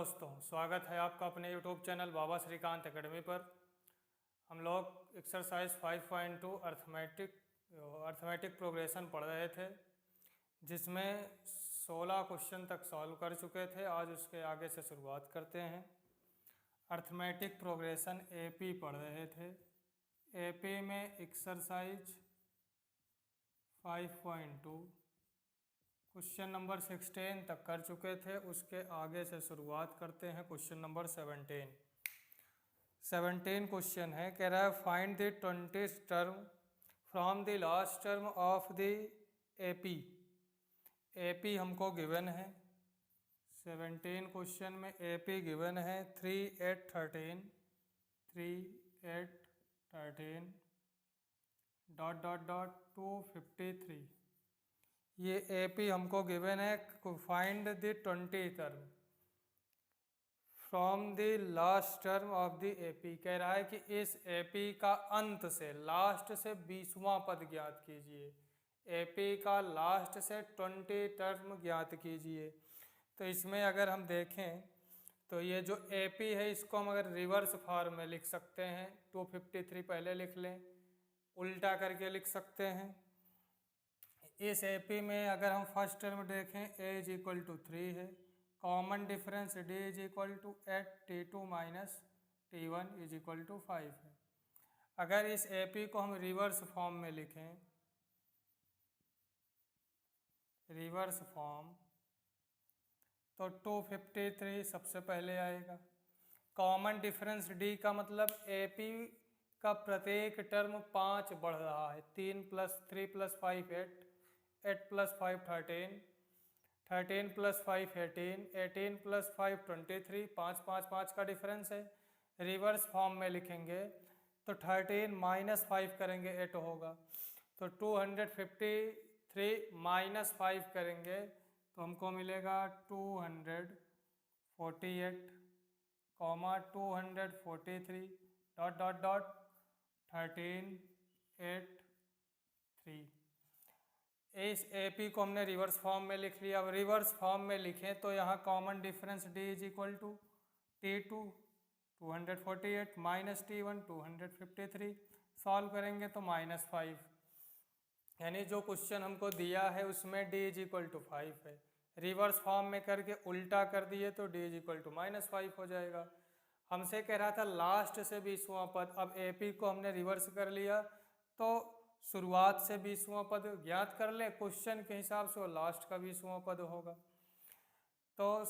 दोस्तों, स्वागत है आपका अपने YouTube चैनल बाबा श्रीकांत एकेडमी पर। हम लोग एक्सरसाइज 5.2 अर्थमेटिक प्रोग्रेशन पढ़ रहे थे, जिसमें 16 क्वेश्चन तक सॉल्व कर चुके थे। आज उसके आगे से शुरुआत करते हैं। अर्थमेटिक प्रोग्रेशन AP पढ़ रहे थे। AP में एक्सरसाइज 5.2 क्वेश्चन नंबर 16 तक कर चुके थे। उसके आगे से शुरुआत करते हैं। क्वेश्चन नंबर 17 क्वेश्चन है, कह रहा है find the 20th term from the last term of the AP। AP हमको गिवन है। 17 क्वेश्चन में AP गिवन है 3, 8, 13 253। ये AP हमको गिवन है। Find the 20 term from the last term of the AP। कह रहा है कि इस AP का अंत से, लास्ट से 20वां पद ज्ञात कीजिए। AP का लास्ट से 20 टर्म ज्ञात कीजिए। तो इसमें अगर हम देखें तो ये जो AP है, इसको हम अगर रिवर्स फॉर्म में लिख सकते हैं। 253 पहले लिख लें, उल्टा करके लिख सकते हैं। इस AP में अगर हम फर्स्ट टर्म देखें, A = 3 है। Common difference D = 8, T2 - T1 = 5 है। अगर इस AP को हम रिवर्स फॉर्म में लिखें, रिवर्स फॉर्म, तो 253 सबसे पहले आएगा। कॉमन डिफरेंस D का मतलब AP का प्रत्येक टर्म 5 बढ़ रहा है। 3 + 3 + 5 8, 8 + 5 13, 13 + 5 18, 18 + 5 23, 5 5 5 का डिफरेंस है। रिवर्स फॉर्म में लिखेंगे तो 13 - 5 करेंगे 8 होगा। तो 253 - 5 करेंगे तो हमको मिलेगा 248, 243 ... 13 8 3। इस AP को हमने रिवर्स फॉर्म में लिख लिया। अब रिवर्स फॉर्म में लिखें तो यहाँ common difference D = T2 248 - T1 253। Solve करेंगे तो -5, यानी जो क्वेश्चन हमको दिया है उसमें D = 5 है। रिवर्स फॉर्म में करके उल्टा कर दिए तो D = -5 हो जाएगा। हमसे कह रहा था लास्ट से 20वां पद। अब AP को हमने रिवर्स कर लिया तो शुरुआत से 20वां पद ज्ञात कर ले। क्वेश्चन के हिसाब से वो लास्ट का 20वां पद होगा। तो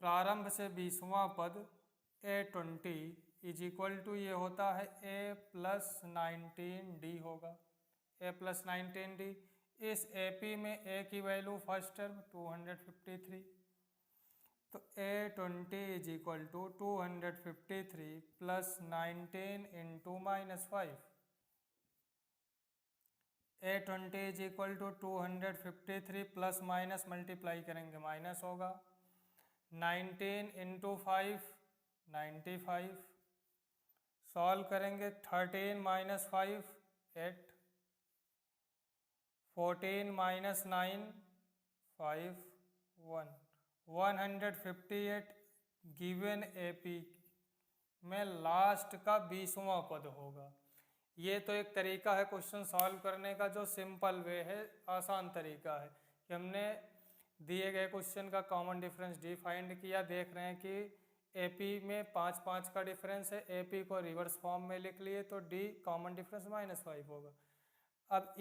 प्रारंभ से 20वां पद A20 = ये होता है A + 19D होगा। A + 19D। इस AP में A की वैल्यू फर्स्ट टर्म 253। तो A20 = 253 + 19 × -5। A20 = 253 plus minus multiply करेंगे माइनस होगा। 19 × 5 95। सॉल्व करेंगे 13 - 5 8, 14 - 9 5 1। 158 गिवन AP में लास्ट का 20वां पद होगा। ये तो एक तरीका है क्वेश्चन सॉल्व करने का, जो सिंपल वे है, आसान तरीका है कि हमने दिए गए क्वेश्चन का कॉमन डिफरेंस D फाइंड किया। देख रहे हैं कि AP में 5 5 का डिफरेंस है। AP को रिवर्स फॉर्म में लिख लिए तो D कॉमन डिफरेंस -5 होगा। अब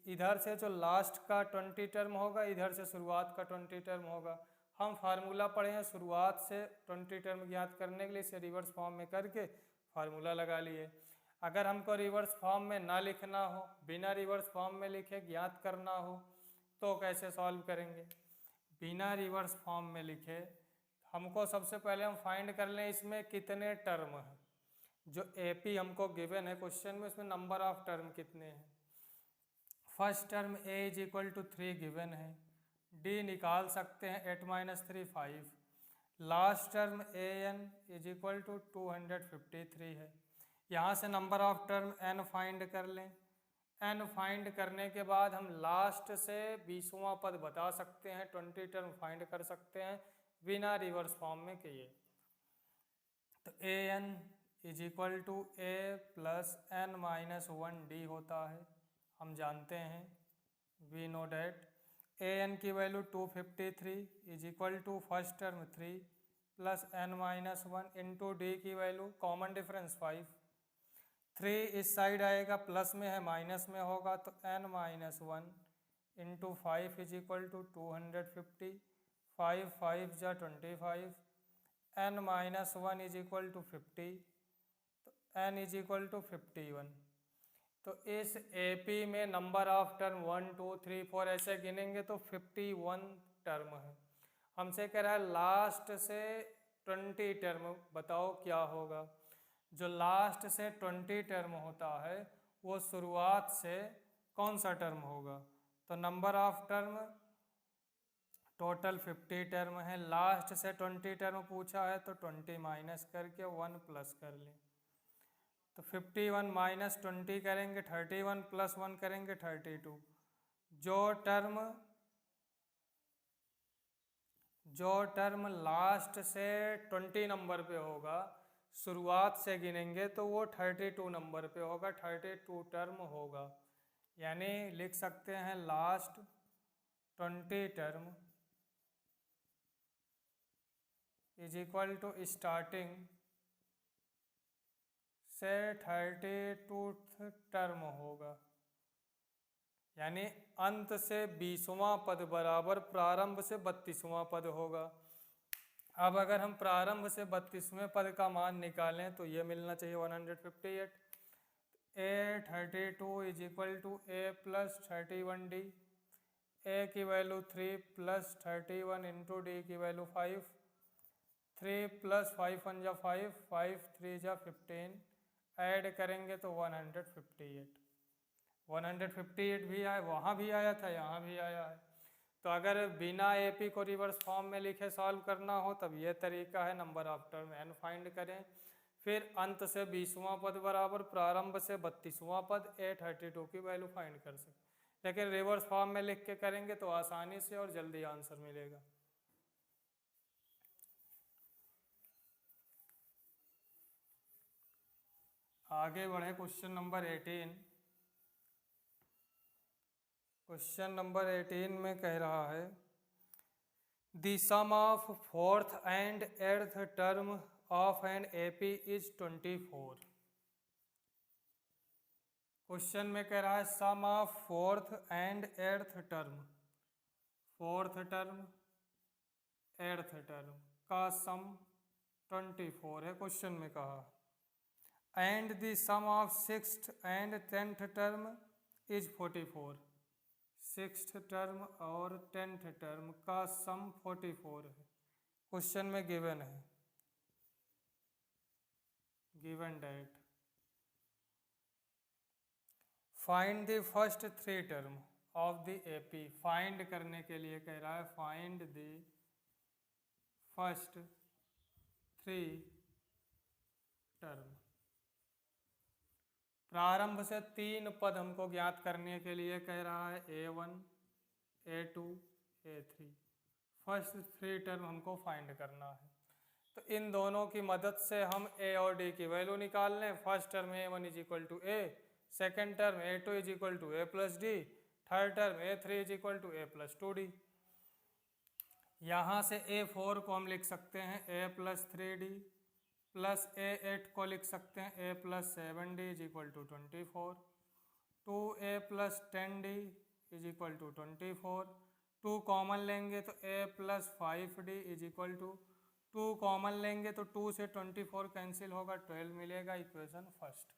इधर से जो लास्ट का 20 टर्म होगा, इधर से शुरुआत का 20 टर्म होगा। हम फार्मूला पढ़े हैं, शुरुआत से 20 टर्म ज्ञात करने के लिए इसे रिवर्स फॉर्म में करके फार्मूला लगा लिए। अगर हमको रिवर्स फॉर्म में ना लिखना हो, बिना रिवर्स फॉर्म में लिखे ज्ञात करना हो, तो कैसे सॉल्व करेंगे? बिना रिवर्स फॉर्म में लिखे हमको सबसे पहले हम फाइंड कर लें इसमें कितने टर्म हैं। जो AP हमको गिवन है क्वेश्चन में, उसमें नंबर ऑफ टर्म कितने हैं। फर्स्ट टर्म A = 3 गिवन है। D निकाल सकते हैं 8 - 3 5। लास्ट टर्म AN = 253 है। यहाँ से number of term N find कर लें। N फाइंड करने के बाद हम लास्ट से 20वां पद बता सकते हैं, 20 टर्म फाइंड कर सकते हैं। बिना रिवर्स फॉर्म में किए। तो a n is equal to a plus n minus 1 d होता है, हम जानते हैं, we know that a n की value 253 is equal to first term 3 plus n minus 1 into d की वैल्यू कॉमन डिफरेंस 5। 3 इस साइड आएगा, प्लस में है माइनस में होगा, तो n minus 1 into 5 is equal to 250, 5 5 जा 25, n minus 1 is equal to 50, तो एन इज इक्वल टू 51। तो इस एपी में नंबर ऑफ टर्म 1 2 3 4 ऐसे गिनेंगे तो 51 टर्म है। हमसे कह रहा है लास्ट से 20 टर्म बताओ क्या होगा। जो लास्ट से 20 टर्म होता है वो शुरुआत से कौन सा टर्म होगा। तो number of term total 50 term है, लास्ट से 20 टर्म पूछा है तो 20 माइनस करके 1 प्लस कर लें। तो 51 माइनस 20 करेंगे 31 प्लस 1 करेंगे 32। जो टर्म लास्ट से 20 नंबर पे होगा शुरुआत से गिनेंगे तो वो 32 नंबर पे होगा, 32 टर्म होगा। यानी लिख सकते हैं last 20 term is equal to starting से 32 टर्म होगा। यानी अंत से 20वां पद बराबर प्रारंभ से 32वां पद होगा। अब अगर हम प्रारंभ से 32वें पद का मान निकालें तो ये मिलना चाहिए 158। A 32 is equal to a plus 31 d, a की वैल्यू 3 प्लस 31 इंटू डी की वैल्यू 5, 3 प्लस 5 1 जा 5, 5 3 जा 15, ऐड करेंगे तो 158। 158 भी आया, वहाँ भी आया था, यहाँ भी आया है। तो अगर बिना एपी को रिवर्स फॉर्म में लिखे सॉल्व करना हो तब ये तरीका है, number of term n find करें, फिर अंत से 20वां पद बराबर प्रारंभ से 32वां पद ए 32 की वैल्यू फाइंड कर सकते। लेकिन रिवर्स फॉर्म में लिख के करेंगे तो आसानी से और जल्दी आंसर मिलेगा। आगे बढ़े क्वेश्चन नंबर 18। क्वेश्चन नंबर 18 में कह रहा है the sum of fourth and eighth term of an AP is 24। Question में कह रहा है sum of fourth and eighth term, fourth term eighth term का सम 24 है क्वेश्चन में कहा। And the sum of sixth and 10th term is 44। Sixth term और 10th term का सम 44 है, क्वेश्चन में गिवन है, given data. Find the first 3 term of the AP, find करने के लिए कह रहा है फाइंड द फर्स्ट 3 टर्म। प्रारंभ से 3 पद हमको ज्ञात करने के लिए कह रहा है A1 A2 A3, first 3 term हमको फाइंड करना है। तो इन दोनों की मदद से हम A और D की वैल्यू निकाल लें। First term A1 is equal to A, second term A2 is equal to A plus D, third term A3 is equal to A plus 2D। यहाँ से A4 को हम लिख सकते हैं A plus 3D, plus A8 को लिख सकते हैं A plus 7D is equal to 24, 2A plus 10D is equal to 24, 2 common लेंगे तो A plus 5D is equal to 2 common लेंगे तो 2 से 24 कैंसिल होगा, 12 मिलेगा, इक्वेशन फर्स्ट।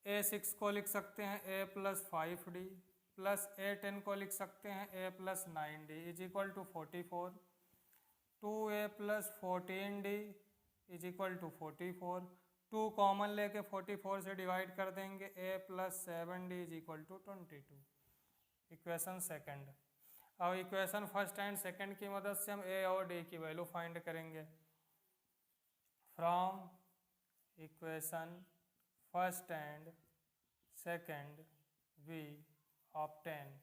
A6 को लिख सकते हैं A plus 5D, plus A10 को लिख सकते हैं A plus 9D is equal to 44, 2A plus 14D is equal to 44, 2 common लेके 44 से डिवाइड कर देंगे, A plus 7D is equal to 22, equation second. अब इक्वेशन फर्स्ट एंड सेकंड की मदद से हम A और D की वैल्यू फाइंड करेंगे। From equation first and second we obtain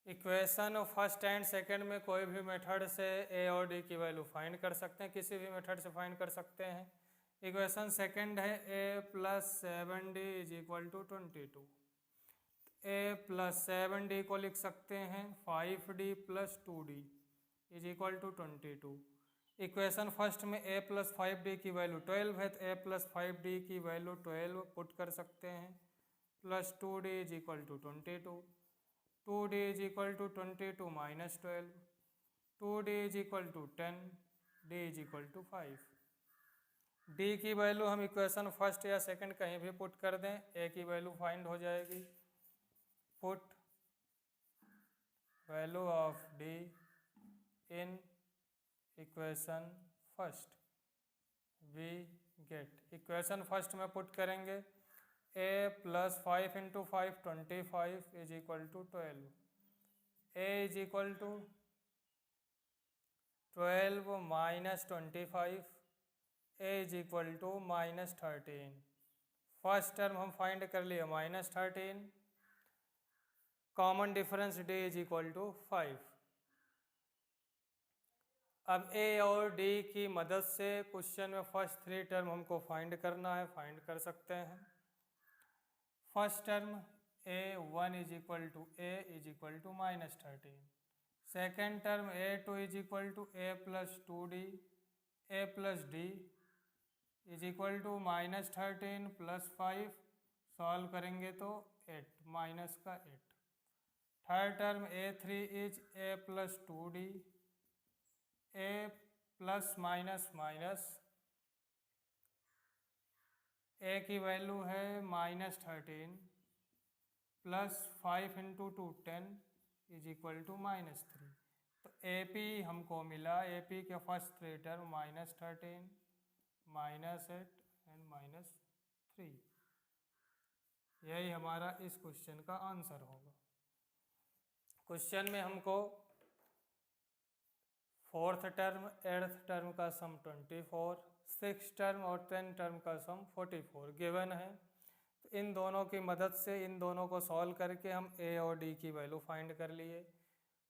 equation first and second में कोई भी मेथड से ए और डी की वैल्यू फाइंड कर सकते हैं, किसी भी मेथड से फाइंड कर सकते हैं। इक्वेशन सेकंड है a plus 7d is equal to 22। A plus 7d को लिख सकते हैं 5d plus 2d is equal to 22। Equation first में a प्लस 5d की वैल्यू 12 है, तो a प्लस 5d की वैल्यू 12 पुट कर सकते हैं, plus 2d is equal to 22। 2d is equal to 22 minus 12, 2d is equal to 10, d is equal to 5। d की value हम इक्वेशन फर्स्ट या सेकंड कहीं भी पुट कर दें, a की वैल्यू फाइंड हो जाएगी। Put value of d in equation first, we get. Equation first में पुट करेंगे a plus 5 into 5 25 is equal to 12, a is equal to 12 minus 25, a is equal to minus 13। First term हम find कर लिए minus 13, common difference d is equal to 5। अब a और d की मदद से क्वेश्चन में फर्स्ट थ्री टर्म हमको फाइंड करना है, फाइंड कर सकते हैं। First term a1 is equal to a is equal to minus 13। Second term a2 is equal to a plus 2d a plus d is equal to minus 13 plus 5, solve करेंगे तो 8 minus का 8। Third term a3 is a plus 2d a plus minus minus, a की value है minus 13 plus 5 into 2 10 is equal to minus 3। तो AP हमको मिला, AP के first three term minus 13 minus 8 and minus 3। यही हमारा इस क्वेश्चन का आंसर होगा। क्वेश्चन में हमको फोर्थ टर्म एट्थ टर्म का सम 24, सिक्स टर्म और 10 टर्म का सम 44 गिवन है। तो इन दोनों की मदद से इन दोनों को सॉल्व करके हम a और d की वैल्यू फाइंड कर लिए।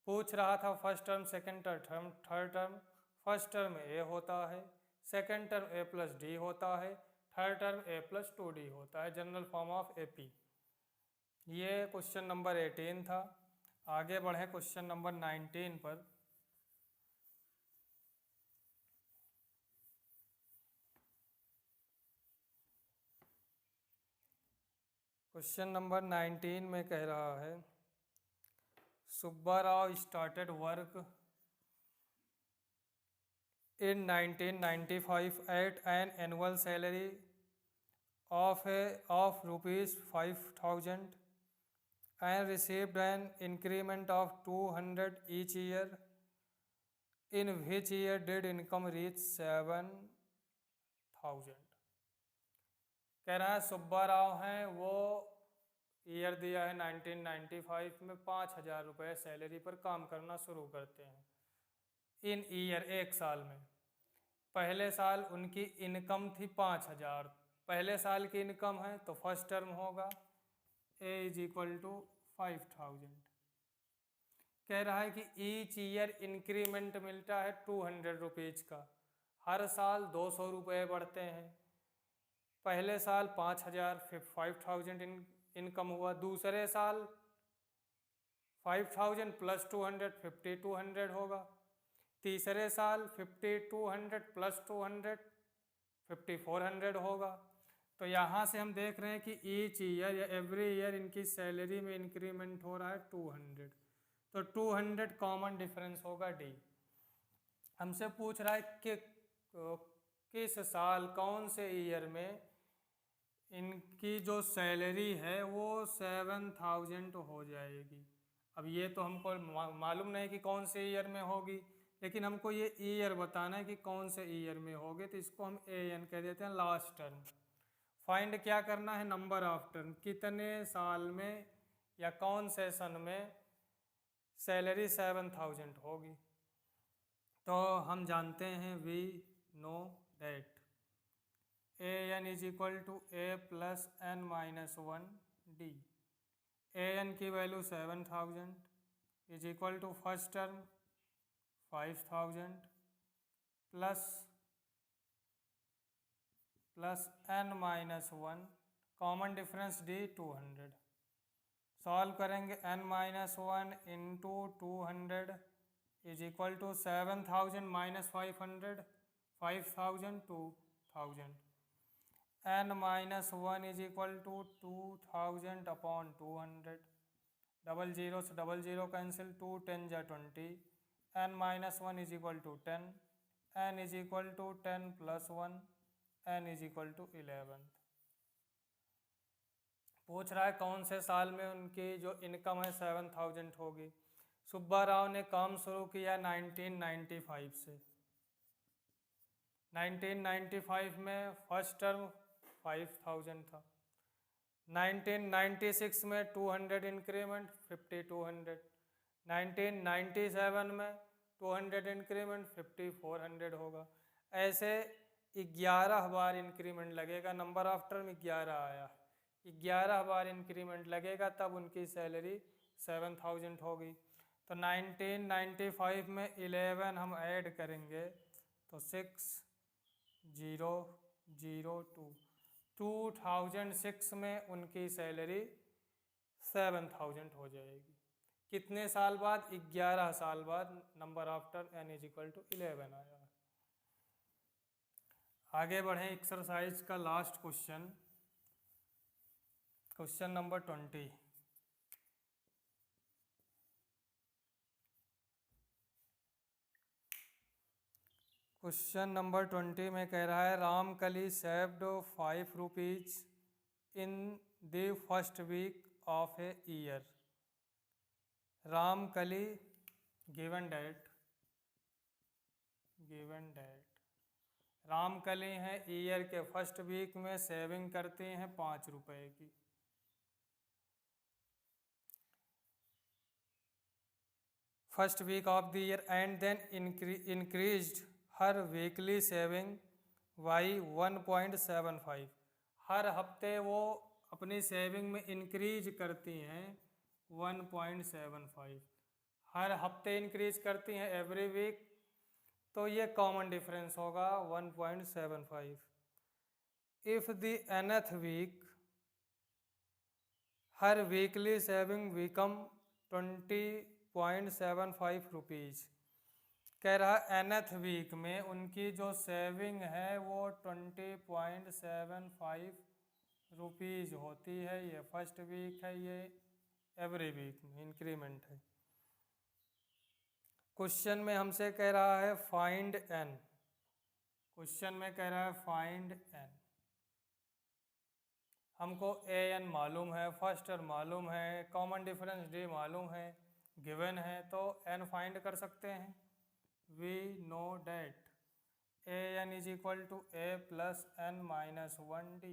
पूछ रहा था first term second term third term. First term a होता है, second term a plus D होता है, third term a plus 2d होता है, जनरल फॉर्म ऑफ AP। ये क्वेश्चन नंबर 18 था। आगे बढ़े क्वेश्चन नंबर 19 पर। क्वेश्चन नंबर 19 में कह रहा है Subbarao started work in 1995 at an annual salary of rupees 5,000 and received an increment of 200 each year. In which year did income reach 7,000? कह रहा है सुब्बा राव हैं, वो ईयर दिया है 1995 में 5,000 रुपये सैलरी पर काम करना शुरू करते हैं। इन ईयर एक साल में, पहले साल उनकी इनकम थी 5,000, पहले साल की इनकम है तो फर्स्ट टर्म होगा a इज इक्वल टू 5,000। कह रहा है कि ईच ईयर इंक्रीमेंट मिलता है 200 रुपीज़ का, हर साल 200 रुपये बढ़ते हैं। पहले साल 5,000 फिर 5,000 इनकम हुआ, दूसरे साल 5,000 प्लस 200 5,200 होगा, तीसरे साल 5,200 प्लस 200 5,400 होगा। तो यहाँ से हम देख रहे हैं कि ईच ईयर या एवरी ईयर इनकी सैलरी में इंक्रीमेंट हो रहा है 200, तो 200 कॉमन डिफरेंस होगा डी। हमसे पूछ रहा है कि किस साल कौन से ईयर में इनकी जो सैलरी है वो 7,000 हो जाएगी। अब ये तो हमको मालूम नहीं कि कौन से ईयर में होगी, लेकिन हमको ये ईयर बताना है कि कौन से ईयर में होगी, तो इसको हम AN कह देते हैं, लास्ट टर्म। फाइंड क्या करना है, नंबर ऑफ टर्म, कितने साल में या कौन से सन में सैलरी 7,000 होगी। तो हम जानते हैं we know that AN is equal to A plus n minus 1 D। AN की value 7,000, is equal to first term 5000 plus n-1, common difference D 200। Solve करेंगे n-1 into 200 is equal to 7000 minus 500, 5000 2000। n-1 is equal to 2000 upon 200, double zero से double zero cancel, 2 10 जा 20, n-1 is equal to 10, n is equal to 10 plus 1, n is equal to 11। पूछ रहा है कौन से साल में उनकी जो इनकम है 7000 होगी। सुब्बा राव ने काम शुरू किया 1995 से। 1995 में फर्स्ट टर्म 5000 था। 1996 में 200 इंक्रीमेंट 5200। 1997 में 200 इंक्रीमेंट 5400 होगा। ऐसे 11 बार इंक्रीमेंट लगेगा। नंबर ऑफ टर्म 11 आया, 11 बार इंक्रीमेंट लगेगा तब उनकी सैलरी 7000 होगी। तो 1995 में 11 हम ऐड करेंगे तो 6002। 2006 में उनकी सैलरी 7000 हो जाएगी। कितने साल बाद? 11 साल बाद number of term n is equal to 11 आया। आगे बढ़ें एक्सरसाइज का last question, question number 20। Question number 20 में कह रहा है Ramkali saved 5 rupees in the first week of a year. Ramkali given data Ramkali हैं ईयर के फर्स्ट वीक में सेविंग करती हैं 5 रुपए की। First week of the year and then increased her weekly saving by 1.75। हर हफ्ते वो अपनी सेविंग में इंक्रीज करती हैं 1.75। हर हफ्ते इंक्रीज करती हैं एवरी वीक, तो ये कॉमन डिफरेंस होगा 1.75। If the nth week her weekly saving become 20.75 rupees. कह रहा nth वीक में उनकी जो सेविंग है वो 20.75 रुपीज़ होती है। ये फर्स्ट वीक है, ये एवरी वीक में इंक्रीमेंट है। क्वेश्चन में हमसे कह रहा है फाइंड n। क्वेश्चन में कह रहा है फाइंड n। हमको an मालूम है, फर्स्ट टर्म मालूम है, कॉमन डिफरेंस d मालूम है, गिवन है, तो n फाइंड कर सकते हैं। We know that an is equal to a plus n-1d।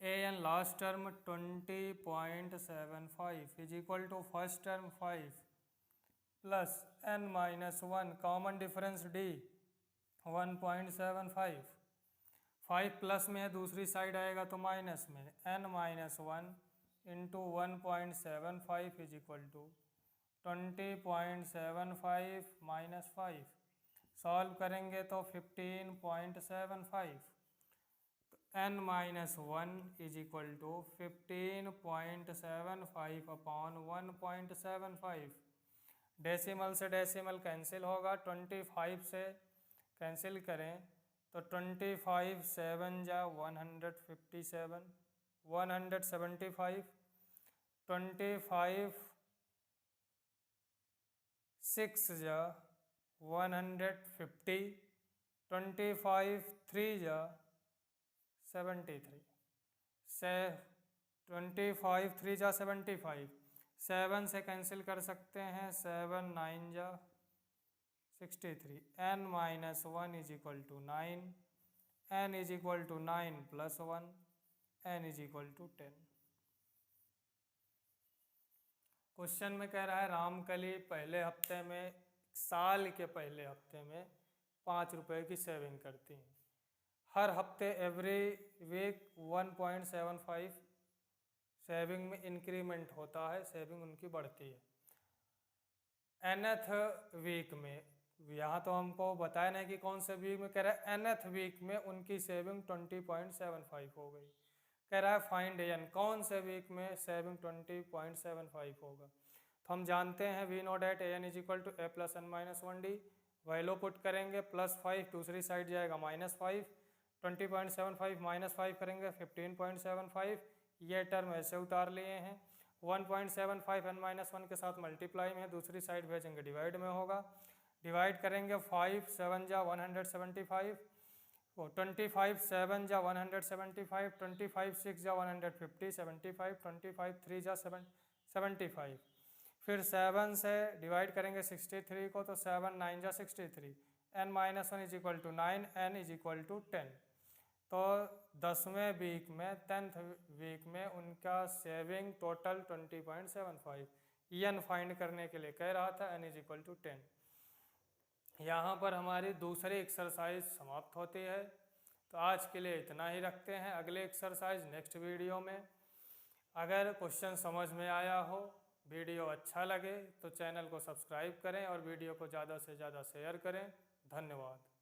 an last term 20.75 is equal to first term 5 plus n-1, common difference d 1.75। 5 plus में है, दूसरी साइड आएगा तो माइनस में, n-1 into 1.75 is equal to 20.75 minus 5। Solve करेंगे तो 15.75। तो n-1 is equal to 15.75 upon 1.75। Decimal से डेसिमल कैंसिल होगा, 25 से कैंसिल करें तो 25 7 जा 157, 175, 25 6 जा 150, 25 3 जा 73, 25 3 जा 75, 7 से कैंसिल कर सकते हैं, 7 9 जा 63। n-1 is equal to 9, n is equal to 9 plus 1, n is equal to 10। Question में कह रहा है रामकली पहले हफ्ते में, साल के पहले हफ्ते में 5 रुपए की सेविंग करती हैं। हर हफ्ते एवरी वीक 1.75 सेविंग में इंक्रीमेंट होता है, सेविंग उनकी बढ़ती है। nth वीक में, यहाँ तो हमको बताया नहीं कि कौन से वीक में, कह रहा है nth वीक में उनकी सेविंग 20.75 हो गई। कह रहा है फाइंड n, कौन से वीक में सेविंग 20.75 होगा। तो हम जानते हैं we know that an is equal to a plus n minus 1d, value put करेंगे +5, दूसरी साइड जाएगा -5, 20.75 -5 करेंगे 15.75, ये टर्म ऐसे उतार लिए हैं। 1.75 n माइनस 1 के साथ मल्टीप्लाई में, दूसरी साइड भेजेंगे डिवाइड में होगा। डिवाइड करेंगे 5 7 जा 175, 25 7 जा 175, 25 6 जा 150, 75, 25 3 जा 75, फिर 7 से डिवाइड करेंगे 63 को, तो 7 9 जा 63, n minus 1 is equal to 9, n is equal to 10। तो 10वें वीक में 10th वीक में उनका सेविंग टोटल 20.75, n फाइंड करने के लिए कह रहा था, n इज इक्वल टू 10। यहाँ पर हमारी दूसरी एक्सरसाइज समाप्त होती है। तो आज के लिए इतना ही रखते हैं, अगले एक्सरसाइज नेक्स्ट वीडियो में। अगर क्वेश्चन समझ में आया हो, वीडियो अच्छा लगे तो चैनल को सब्सक्राइब करें और वीडियो को ज़्यादा से ज़्यादा शेयर करें। धन्यवाद।